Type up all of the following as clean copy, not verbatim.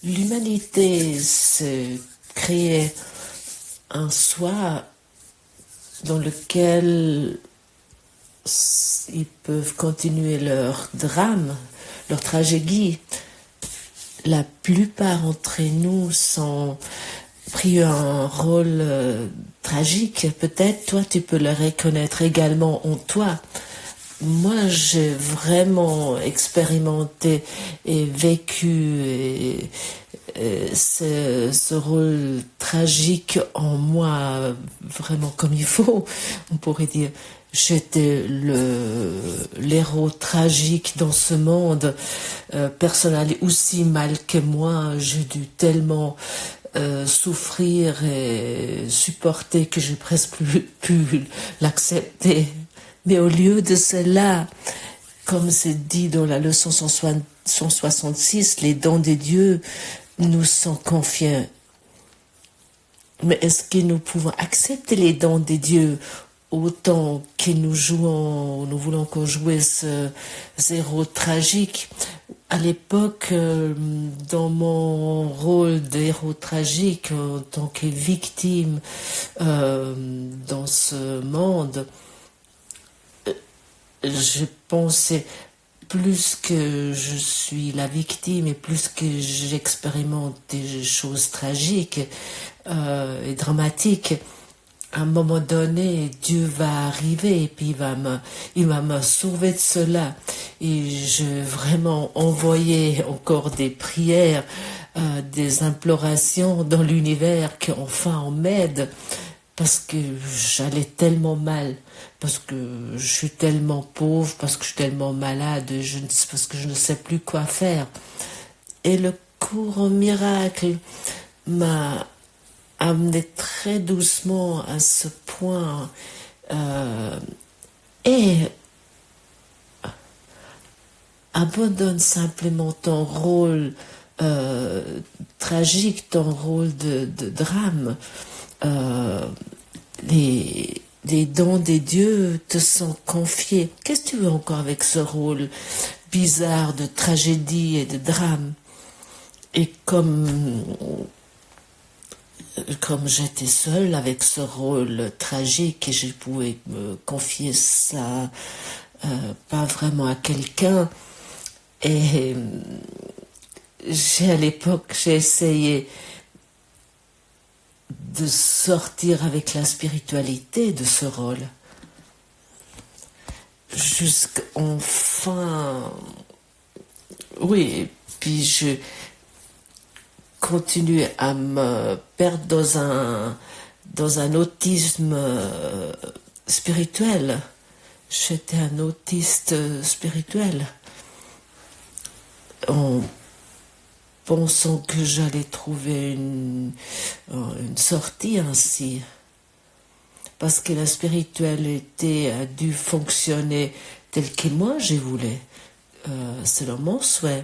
l'humanité se créait un soi dans lequel ils peuvent continuer leur drame, leur tragédie. La plupart d'entre nous sont pris un rôle tragique. Peut-être toi tu peux le reconnaître également en toi. Moi j'ai vraiment expérimenté et vécu ce rôle tragique en moi vraiment comme il faut. On pourrait dire j'étais l'héros tragique dans ce monde. Personne n'allait aussi mal que moi. J'ai dû tellement souffrir et supporter que j'ai presque pu l'accepter. Mais au lieu de cela, comme c'est dit dans la leçon 166, les dons de Dieu nous sont confiés. Mais est-ce que nous pouvons accepter les dons de Dieu autant que nous voulons encore jouer ce héros tragique? À l'époque, dans mon rôle d'héros tragique, en tant que victime dans ce monde, je pensais plus que je suis la victime et plus que j'expérimente des choses tragiques et dramatiques, à un moment donné, Dieu va arriver et puis il va me sauver de cela. Et je vraiment envoyé encore des prières, des implorations dans l'univers qu'enfin on m'aide. Parce que j'allais tellement mal, parce que je suis tellement pauvre, parce que je suis tellement malade, parce que je ne sais plus quoi faire. Et le courant miracle m'a amené très doucement à ce point et abandonne simplement ton rôle tragique, ton rôle de drame. Les dons des dieux te sont confiés. Qu'est-ce que tu veux encore avec ce rôle bizarre de tragédie et de drame? Et comme j'étais seule avec ce rôle tragique et je pouvais me confier ça pas vraiment à quelqu'un, et à l'époque j'ai essayé de sortir avec la spiritualité de ce rôle. Jusqu'enfin, oui, puis je continue à me perdre dans un autisme spirituel. J'étais un autiste spirituel. En pensant que j'allais trouver une sortie ainsi. Parce que la spiritualité a dû fonctionner tel que moi je voulais, selon mon souhait.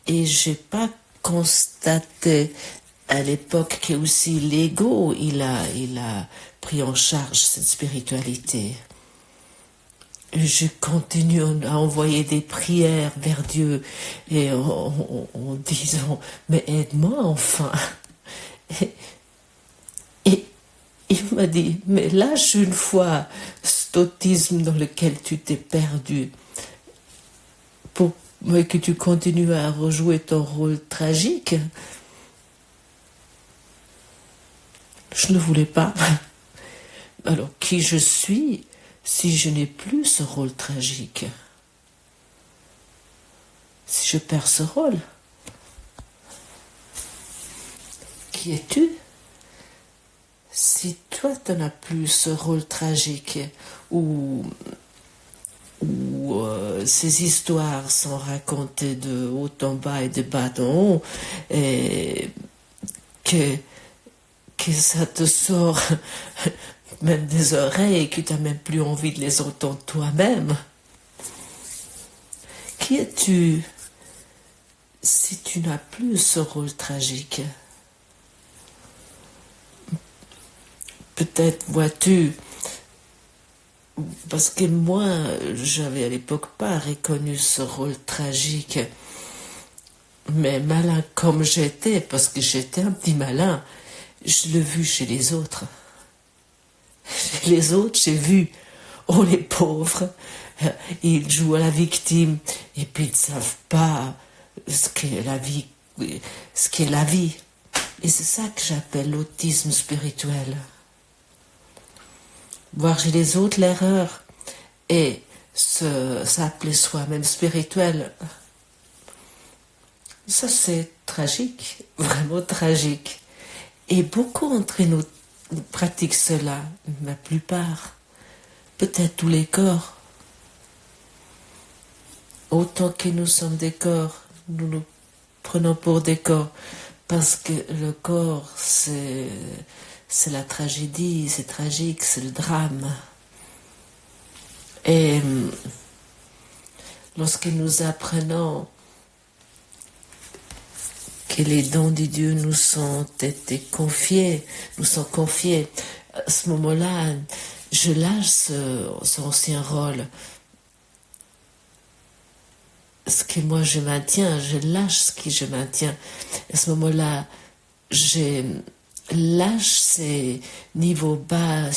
Et j'ai pas constaté à l'époque que aussi l'ego, il a pris en charge cette spiritualité. Je continue à envoyer des prières vers Dieu et en disant mais aide-moi enfin. Et il m'a dit mais lâche une fois cet autisme dans lequel tu t'es perdu pour que tu continues à rejouer ton rôle tragique. Je ne voulais pas. Alors qui je suis si je n'ai plus ce rôle tragique? Si je perds ce rôle, qui es-tu? Si toi tu n'as plus ce rôle tragique où ces histoires sont racontées de haut en bas et de bas en haut, et que ça te sort même des oreilles et que tu n'as même plus envie de les entendre toi-même. Qui es-tu si tu n'as plus ce rôle tragique? Peut-être vois-tu, parce que moi, j'avais à l'époque pas reconnu ce rôle tragique. Mais malin comme j'étais, parce que j'étais un petit malin, je l'ai vu chez les autres. Chez les autres, j'ai vu, oh les pauvres, ils jouent à la victime et puis ils ne savent pas ce qu'est la vie, ce qu'est la vie. Et c'est ça que j'appelle l'autisme spirituel. Voir chez les autres l'erreur et s'appeler soi-même spirituel, ça c'est tragique, vraiment tragique. Et beaucoup d'entre nous pratiquent cela, la plupart, peut-être tous les corps. Autant que nous sommes des corps, nous nous prenons pour des corps, parce que le corps c'est la tragédie, c'est tragique, c'est le drame. Et lorsque nous apprenons que les dons de Dieu nous sont été confiés, à ce moment-là, je lâche ce ancien rôle. Ce que moi je maintiens, je lâche ce que je maintiens. À ce moment-là, je lâche ces niveaux bas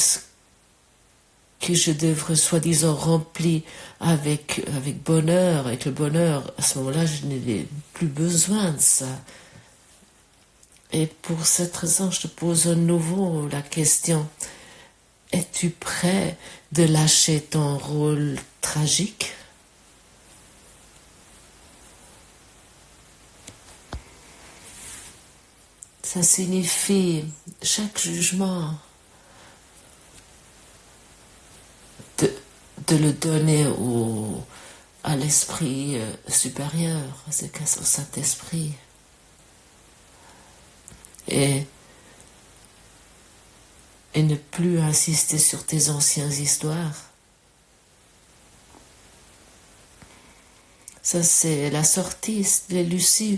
que je devrais soi-disant remplir avec bonheur, avec le bonheur. À ce moment-là, je n'ai plus besoin de ça. Et pour cette raison, je te pose à nouveau la question, es-tu prêt de lâcher ton rôle tragique? Ça signifie chaque jugement de le donner à l'esprit supérieur, c'est qu'à son Saint-Esprit. Et ne plus insister sur tes anciennes histoires. Ça, c'est la sortie, c'est l'issue.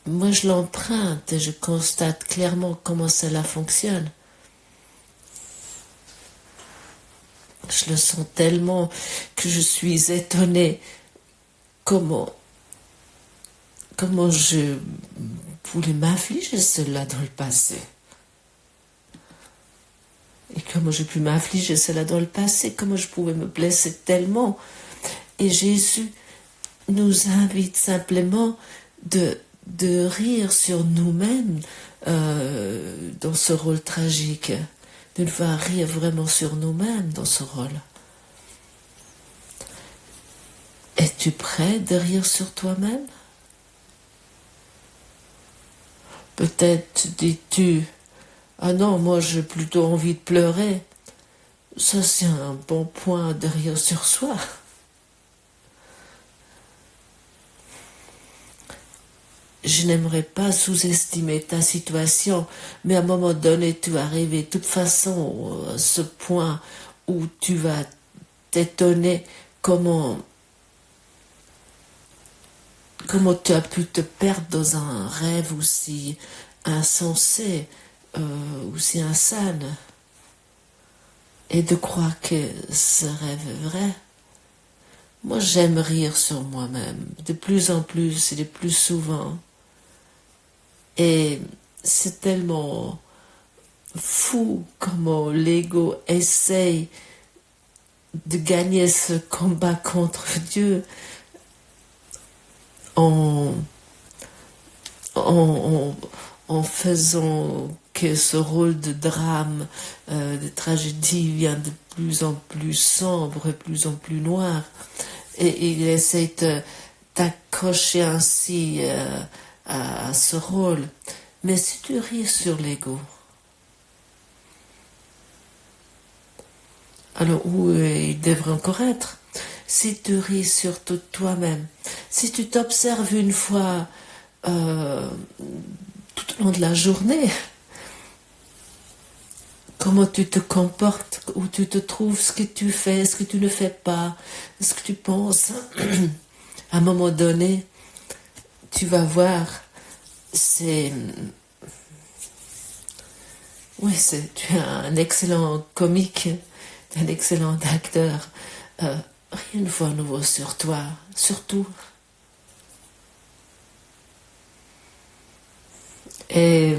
Moi, je l'emprunte et je constate clairement comment cela fonctionne. Je le sens tellement que je suis étonnée comment je voulais m'affliger cela dans le passé. Et comment j'ai pu m'affliger cela dans le passé, comment je pouvais me blesser tellement. Et Jésus nous invite simplement de rire sur nous-mêmes dans ce rôle tragique, de nous faire rire vraiment sur nous-mêmes dans ce rôle. Es-tu prêt de rire sur toi-même? Peut-être dis-tu, ah non, moi j'ai plutôt envie de pleurer. Ça c'est un bon point de rire sur soi. Je n'aimerais pas sous-estimer ta situation, mais à un moment donné, tu vas arriver de toute façon à ce point où tu vas t'étonner comment tu as pu te perdre dans un rêve aussi insensé, aussi insane, et de croire que ce rêve est vrai. Moi, j'aime rire sur moi-même, de plus en plus et de plus souvent. Et c'est tellement fou comment l'ego essaye de gagner ce combat contre Dieu en faisant que ce rôle de drame, de tragédie vient de plus en plus sombre, de plus en plus noir. Et il essaie d'accrocher ainsi à ce rôle. Mais si tu ris sur l'ego, alors où il devrait encore être? Si tu ris sur toi-même, si tu t'observes une fois tout au long de la journée, comment tu te comportes, où tu te trouves, ce que tu fais, ce que tu ne fais pas, ce que tu penses, à un moment donné, tu vas voir, tu es un excellent comique, un excellent acteur. Rien ne voit nouveau sur toi, surtout. Et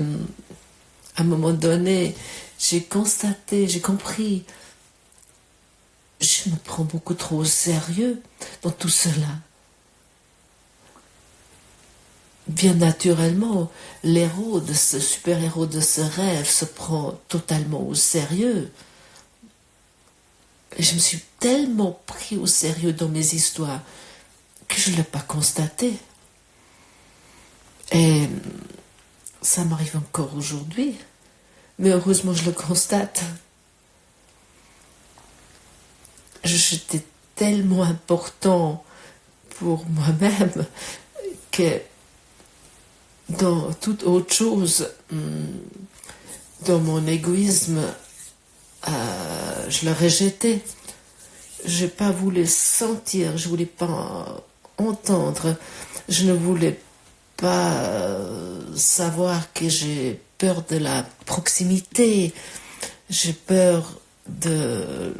à un moment donné, j'ai constaté, j'ai compris, je me prends beaucoup trop au sérieux dans tout cela. Bien naturellement, l'héros de ce super-héros de ce rêve se prend totalement au sérieux. Et je me suis tellement pris au sérieux dans mes histoires que je ne l'ai pas constaté. Et ça m'arrive encore aujourd'hui. Mais heureusement, je le constate. J'étais tellement important pour moi-même que dans toute autre chose, dans mon égoïsme, je le rejetais. Je n'ai pas voulu sentir, je ne voulais pas entendre, je ne voulais pas savoir que j'ai peur de la proximité, j'ai peur de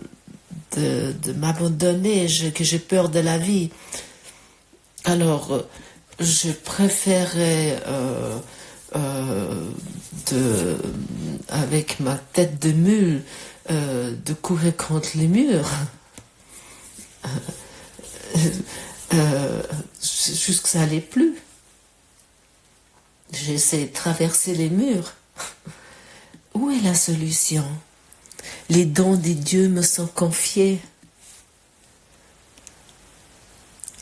m'abandonner, que j'ai peur de la vie. Alors, je préférais avec ma tête de mule de courir contre les murs. Jusque ça n'allait plus. J'ai essayé de traverser les murs. Où est la solution? Les dons des dieux me sont confiés.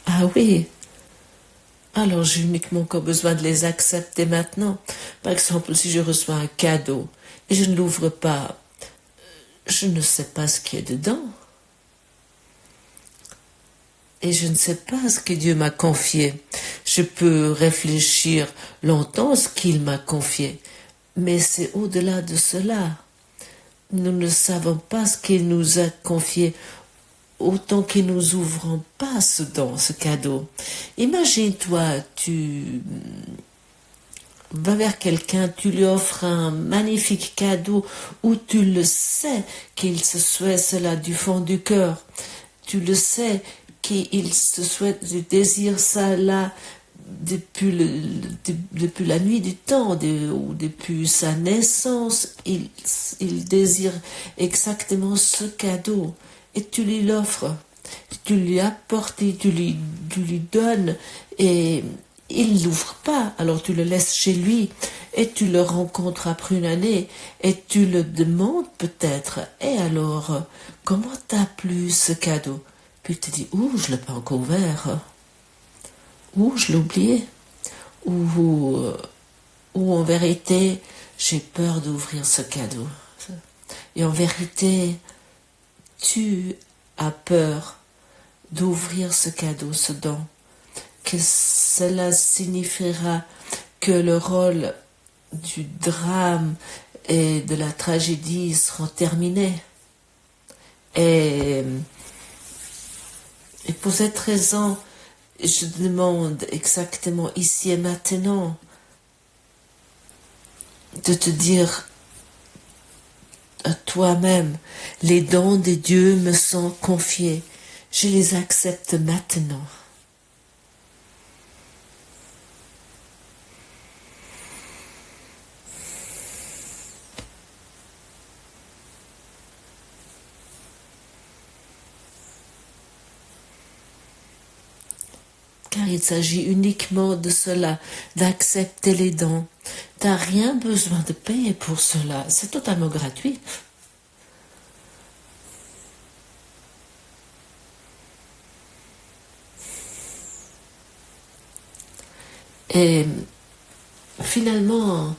Ah oui. Alors j'ai uniquement encore besoin de les accepter maintenant. Par exemple, si je reçois un cadeau et je ne l'ouvre pas, je ne sais pas ce qu'il y a dedans. Et je ne sais pas ce que Dieu m'a confié. Je peux réfléchir longtemps à ce qu'il m'a confié, mais c'est au-delà de cela. Nous ne savons pas ce qu'il nous a confié autant que nous ouvrons pas ce don, ce cadeau. Imagine-toi, tu vas vers quelqu'un, tu lui offres un magnifique cadeau où tu le sais qu'il se souhaite cela du fond du cœur. Tu le sais qu'il se souhaite, il désire ça là depuis la nuit du temps ou depuis sa naissance. Il désire exactement ce cadeau et tu lui l'offres, tu lui apportes, tu lui donnes et il ne l'ouvre pas. Alors tu le laisses chez lui et tu le rencontres après une année et tu le demandes peut-être. Et alors, comment t'as plu ce cadeau? Puis il te dit, je ne l'ai pas encore ouvert. Je l'ai oublié. Ou en vérité, j'ai peur d'ouvrir ce cadeau. Et en vérité, tu as peur d'ouvrir ce cadeau, ce don. Que cela signifiera que le rôle du drame et de la tragédie seront terminés. Et pour cette raison, je demande exactement ici et maintenant de te dire à toi-même, les dons de Dieu me sont confiés, je les accepte maintenant. Car il s'agit uniquement de cela, d'accepter les dons. Tu n'as rien besoin de payer pour cela, c'est totalement gratuit. Et finalement,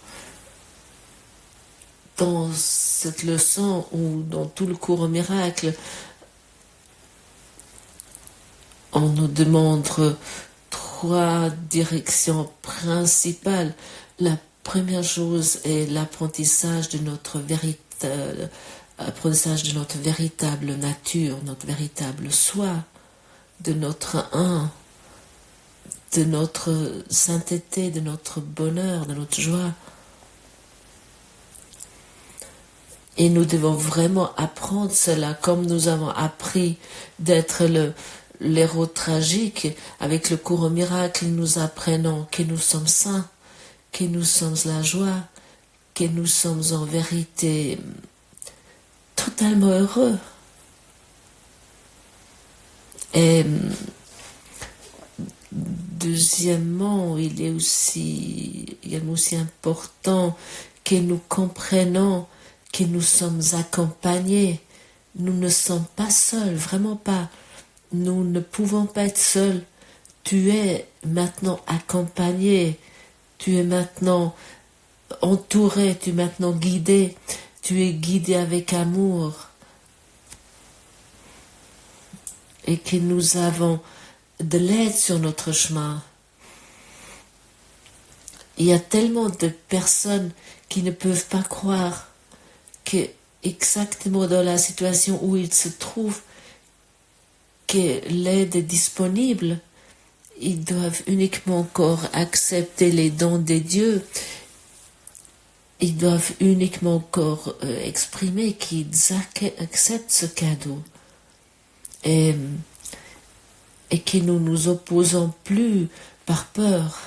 dans cette leçon ou dans tout le cours au miracle, on nous demande 3 directions principales. La première chose est l'apprentissage de notre véritable nature, notre véritable soi, de notre de notre sainteté, de notre bonheur, de notre joie. Et nous devons vraiment apprendre cela comme nous avons appris d'être l'héros tragique. Avec le cours au miracle, nous apprenons que nous sommes saints, que nous sommes la joie, que nous sommes en vérité totalement heureux. Et deuxièmement, il est aussi également aussi important que nous comprenions que nous sommes accompagnés. Nous ne sommes pas seuls, vraiment pas. Nous ne pouvons pas être seuls. Tu es maintenant accompagné, tu es maintenant entouré, tu es maintenant guidé, tu es guidé avec amour. Et que nous avons de l'aide sur notre chemin. Il y a tellement de personnes qui ne peuvent pas croire que exactement dans la situation où ils se trouvent, que l'aide est disponible. Ils doivent uniquement encore accepter les dons de Dieu. Ils doivent uniquement encore exprimer qu'ils acceptent ce cadeau. Et que nous ne nous opposons plus par peur.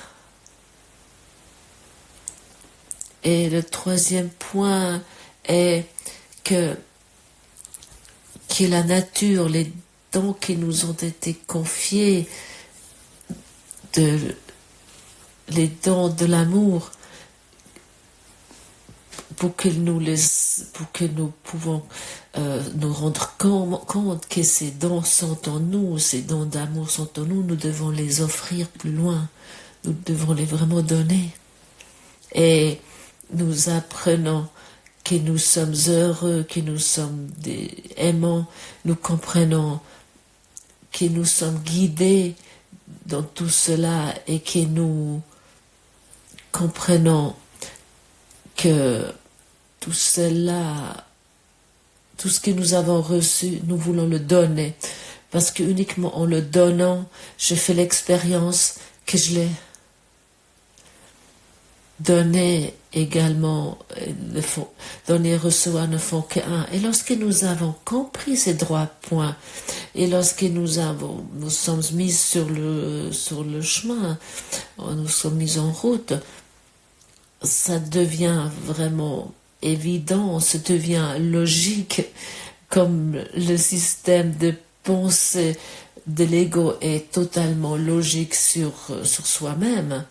Et le troisième point est que la nature, les dons qui nous ont été confiés, les dons de l'amour, pour que nous pouvons nous rendre compte que ces dons sont en nous, ces dons d'amour sont en nous, nous devons les offrir plus loin, nous devons les vraiment donner. Et nous apprenons que nous sommes heureux, que nous sommes aimants, nous comprenons que nous sommes guidés dans tout cela et que nous comprenons que tout cela, tout ce que nous avons reçu, nous voulons le donner. Parce que uniquement en le donnant, je fais l'expérience que je l'ai donné également. Donner et recevoir ne font qu'un. Et lorsque nous avons compris ces droits points, et lorsque nous sommes mis sur le chemin, nous sommes mis en route, ça devient vraiment évident, ça devient logique, comme le système de pensée de l'ego est totalement logique sur soi-même.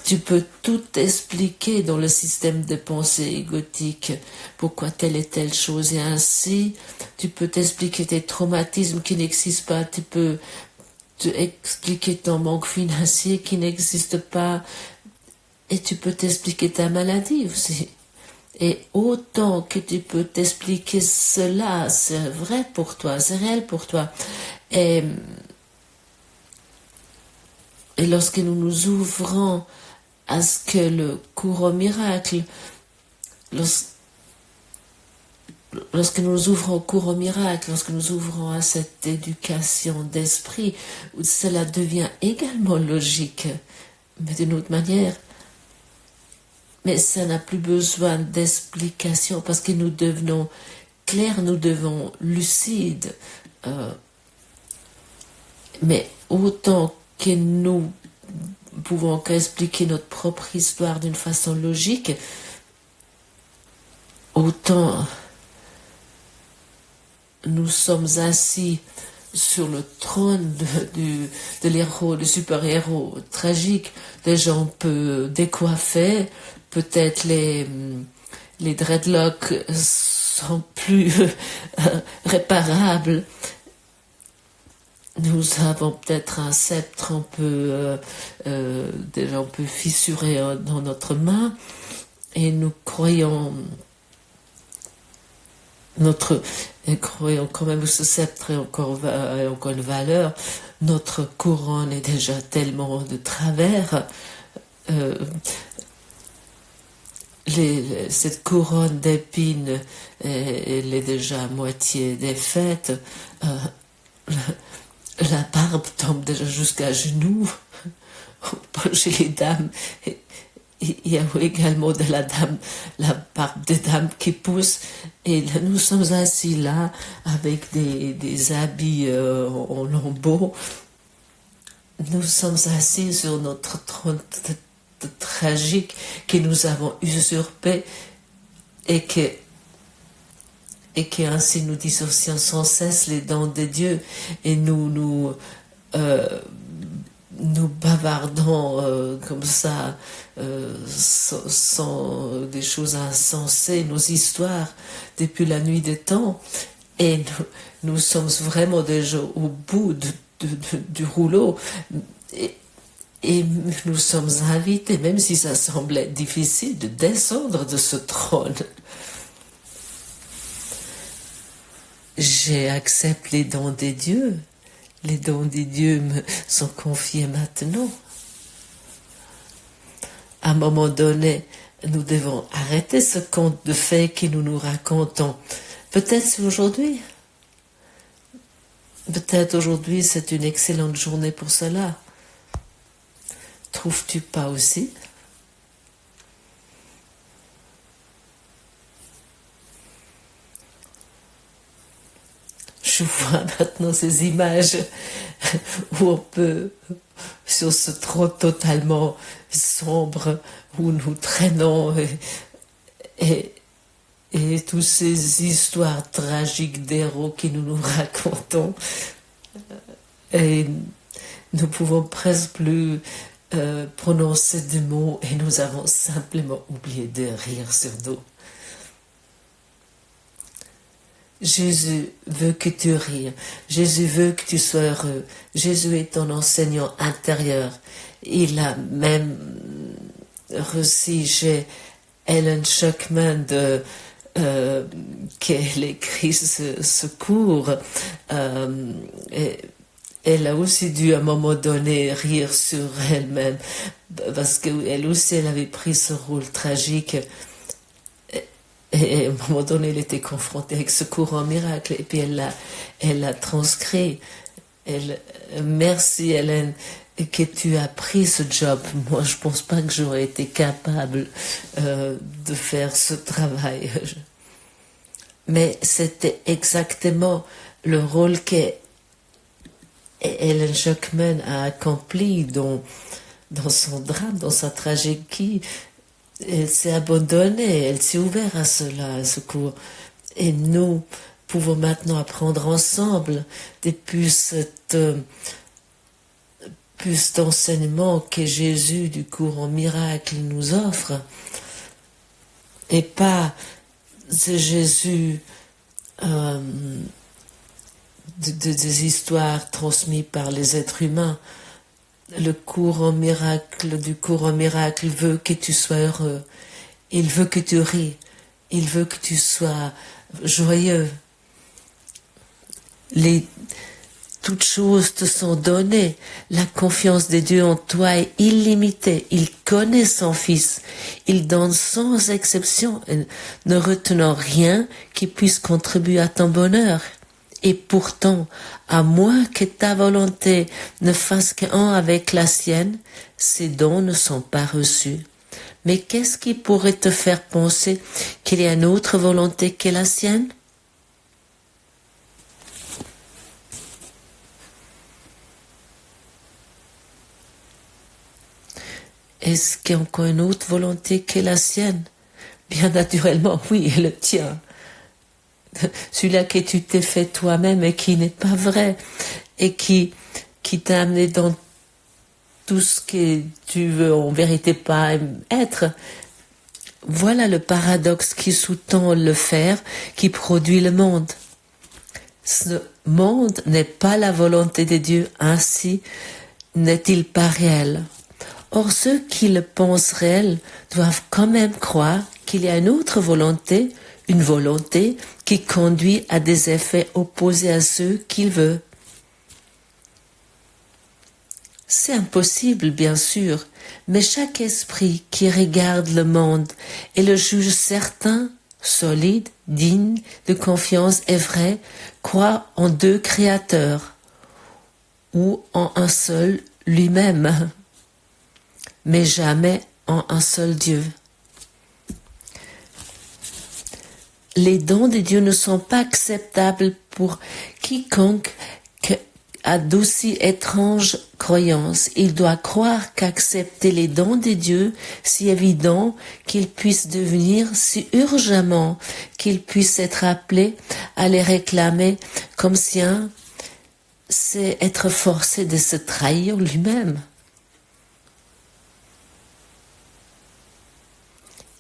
Tu peux tout expliquer dans le système de pensée égotique, pourquoi telle et telle chose, et ainsi tu peux t'expliquer tes traumatismes qui n'existent pas, tu peux expliquer ton manque financier qui n'existe pas, et tu peux t'expliquer ta maladie aussi. Et autant que tu peux t'expliquer cela, c'est vrai pour toi, c'est réel pour toi. Et lorsque nous nous ouvrons à ce que le cours au miracle, lorsque nous ouvrons au cours au miracle, lorsque nous ouvrons à cette éducation d'esprit, cela devient également logique, mais d'une autre manière. Mais ça n'a plus besoin d'explication parce que nous devenons clairs, nous devenons lucides. Mais autant que nous pouvons expliquer notre propre histoire d'une façon logique, autant nous sommes assis sur le trône de l'héros, du super-héros tragique. Déjà on peut décoiffer, peut-être les dreadlocks sont plus réparables. Nous avons peut-être un sceptre déjà un peu fissuré dans notre main, et nous croyons quand même que ce sceptre a encore une valeur. Notre couronne est déjà tellement de travers. Cette couronne d'épines, elle est déjà à moitié défaite. La barbe tombe déjà jusqu'à genoux. Chez les dames, il y a également la barbe des dames qui pousse. Et là, nous sommes assis là avec des habits en lambeaux. nous sommes assis sur notre trône tragique que nous avons usurpé et que ainsi nous dissocions sans cesse les dons de Dieu et nous bavardons comme ça sans des choses insensées, nos histoires depuis la nuit des temps, et nous sommes vraiment déjà au bout du rouleau, et nous sommes invités, même si ça semblait difficile, de descendre de ce trône. J'accepte les dons des dieux. Les dons des dieux me sont confiés maintenant. À un moment donné, nous devons arrêter ce conte de fées que nous nous racontons. Peut-être c'est aujourd'hui. Peut-être aujourd'hui c'est une excellente journée pour cela. Trouves-tu pas aussi? Je vois maintenant ces images où on peut, sur ce trône totalement sombre, où nous traînons et toutes ces histoires tragiques d'héros que nous nous racontons. Et nous pouvons presque plus prononcer des mots et nous avons simplement oublié de rire sur nous. Jésus veut que tu ries. Jésus veut que tu sois heureux. Jésus est ton enseignant intérieur. Il a même reçu chez Ellen Schuckman qu'elle écrit ce cours. Elle a aussi dû à un moment donné rire sur elle-même parce qu'elle aussi elle avait pris ce rôle tragique. Et à un moment donné, elle était confrontée avec ce courant miracle et puis elle l'a transcrit. Merci Hélène que tu as pris ce job. Moi, je pense pas que j'aurais été capable de faire ce travail. Mais c'était exactement le rôle que Ellen Schuckman a accompli dans son drame, dans sa tragédie. Elle s'est abandonnée, elle s'est ouverte à cela, à ce cours. Et nous pouvons maintenant apprendre ensemble depuis cette puce d'enseignement que Jésus du cours en miracle nous offre. Et pas ce Jésus des histoires transmises par les êtres humains. Le cours en miracle du cours en miracle veut que tu sois heureux. Il veut que tu ris. Il veut que tu sois joyeux. Toutes choses te sont données. La confiance de Dieu en toi est illimitée. Il connaît son Fils. Il donne sans exception, ne retenant rien qui puisse contribuer à ton bonheur. Et pourtant, à moins que ta volonté ne fasse qu'un avec la sienne, ces dons ne sont pas reçus. Mais qu'est-ce qui pourrait te faire penser qu'il y a une autre volonté que la sienne? Est-ce qu'il y a encore une autre volonté que la sienne? Bien naturellement, oui, et le tien. Celui-là que tu t'es fait toi-même et qui n'est pas vrai et qui t'a amené dans tout ce que tu veux en vérité pas être. Voilà le paradoxe qui sous-tend le faire, qui produit le monde. Ce monde n'est pas la volonté de Dieu, ainsi n'est-il pas réel. Or, ceux qui le pensent réel doivent quand même croire qu'il y a une autre volonté, une volonté qui conduit à des effets opposés à ceux qu'il veut. C'est impossible, bien sûr, mais chaque esprit qui regarde le monde et le juge certain, solide, digne de confiance et vrai, croit en deux créateurs ou en un seul lui-même, mais jamais en un seul Dieu. Les dons de Dieu ne sont pas acceptables pour quiconque a d'aussi étranges croyances. Il doit croire qu'accepter les dons de Dieu, si évident qu'il puisse devenir, si urgemment qu'il puisse être appelé à les réclamer comme sien, c'est être forcé de se trahir lui-même.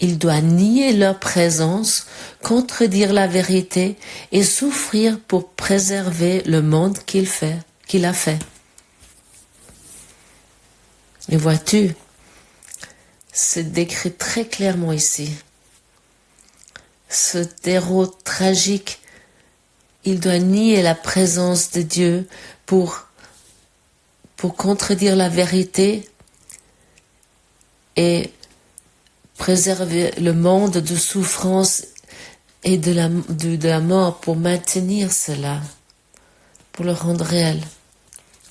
Il doit nier leur présence, contredire la vérité et souffrir pour préserver le monde qu'il a fait. Et vois-tu, c'est décrit très clairement ici. Ce héros tragique, il doit nier la présence de Dieu pour contredire la vérité et préserver le monde de souffrance et de la mort pour maintenir cela, pour le rendre réel.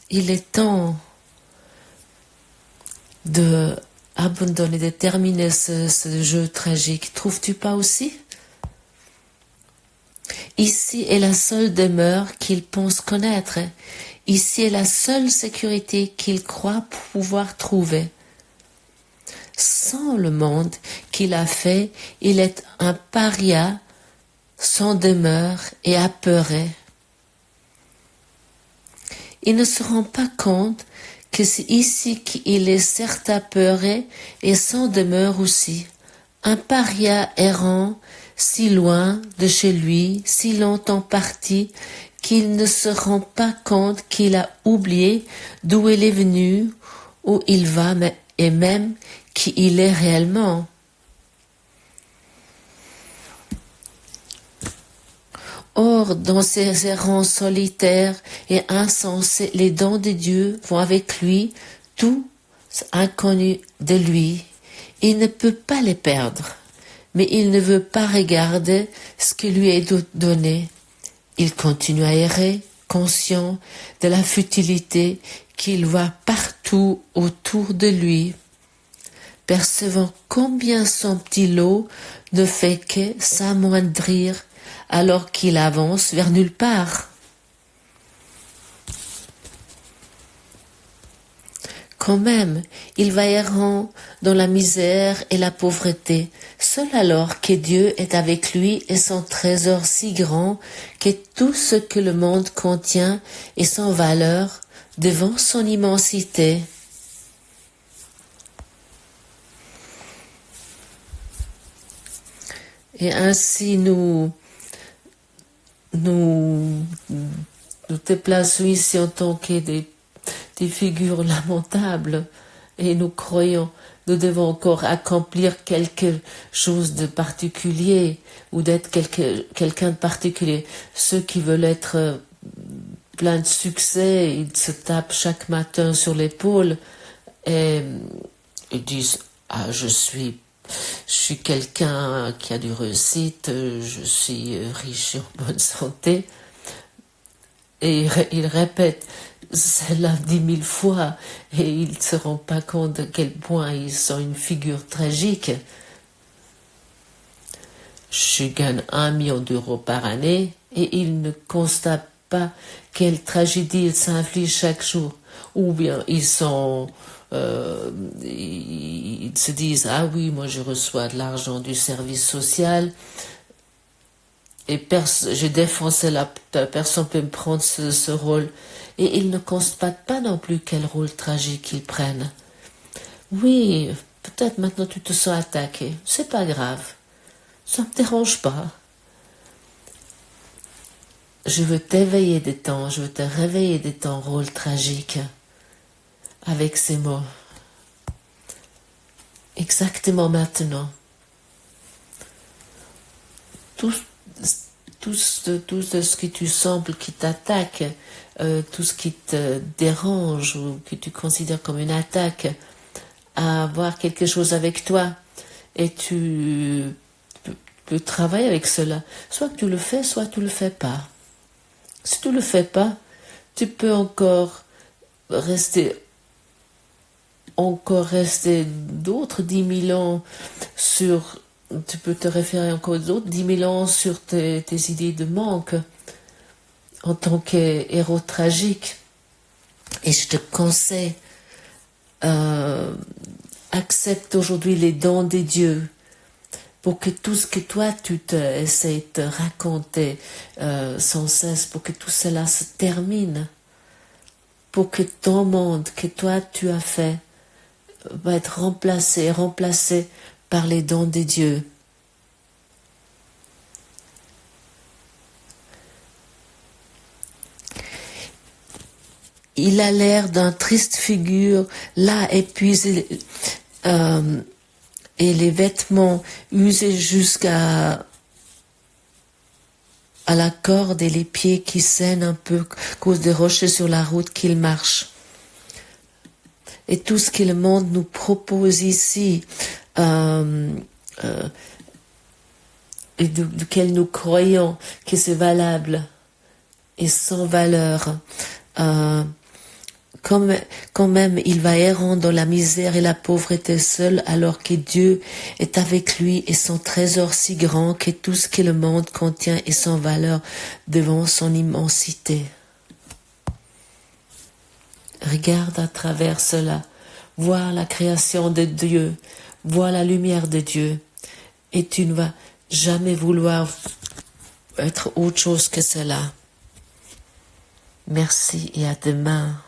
Il est temps de abandonner, de terminer ce jeu tragique. Trouves-tu pas aussi? Ici est la seule demeure qu'il pense connaître. Ici est la seule sécurité qu'il croit pouvoir trouver. Sans le monde qu'il a fait, il est un paria, sans demeure et apeuré. Il ne se rend pas compte que c'est ici qu'il est certes apeuré et sans demeure aussi, un paria errant, si loin de chez lui, si longtemps parti, qu'il ne se rend pas compte qu'il a oublié d'où il est venu, où il va et même qui il est réellement. Or, dans ces errants solitaires et insensés, les dons de Dieu vont avec lui, tout inconnu de lui. Il ne peut pas les perdre, mais il ne veut pas regarder ce qui lui est donné. Il continue à errer, conscient de la futilité qu'il voit partout autour de lui, percevant combien son petit lot ne fait que s'amoindrir alors qu'il avance vers nulle part. Quand même, il va errant dans la misère et la pauvreté, seul alors que Dieu est avec lui et son trésor si grand que tout ce que le monde contient est sans valeur devant son immensité. Et ainsi nous te plaçons ici en tant que des figures lamentables et nous croyons nous devons encore accomplir quelque chose de particulier ou d'être quelqu'un de particulier. Ceux qui veulent être plein de succès, ils se tapent chaque matin sur l'épaule et ils disent « Ah, je suis quelqu'un qui a du réussite, je suis riche et en bonne santé. » Et ils répètent cela 10 000 fois et ils ne se rendent pas compte de quel point ils sont une figure tragique. Je gagne 1 million d'euros par année et ils ne constatent pas quelle tragédie ils s'infligent chaque jour. Ou bien ils se disent « Ah oui, moi je reçois de l'argent du service social et j'ai défoncé personne peut me prendre ce rôle. » Et ils ne constatent pas non plus quel rôle tragique ils prennent. Oui, peut-être maintenant tu te sens attaqué. C'est pas grave. Ça me dérange pas. Je veux t'éveiller de je veux te réveiller de ton rôle tragique. Avec ces mots. Exactement maintenant. Tout ce qui tu semble qui t'attaque, tout ce qui te dérange ou que tu considères comme une attaque, à avoir quelque chose avec toi et tu peux travailler avec cela. Soit que tu le fais, soit tu le fais pas. Si tu le fais pas, tu peux encore rester d'autres 10 000 ans sur... Tu peux te référer encore d'autres 10 000 ans sur tes idées de manque en tant qu'héros tragique. Et je te conseille, accepte aujourd'hui les dons des dieux pour que tout ce que toi tu te essaies de raconter sans cesse, pour que tout cela se termine, pour que ton monde que toi tu as fait va être remplacé par les dons des dieux. Il a l'air d'un triste figure, là épuisé, et les vêtements usés jusqu'à la corde et les pieds qui saignent un peu à cause des rochers sur la route qu'il marche. Et tout ce que le monde nous propose ici, et duquel nous croyons que c'est valable et sans valeur, quand même il va errant dans la misère et la pauvreté seul, alors que Dieu est avec lui et son trésor si grand que tout ce que le monde contient est sans valeur devant son immensité. Regarde à travers cela, vois la création de Dieu, vois la lumière de Dieu, et tu ne vas jamais vouloir être autre chose que cela. Merci et à demain.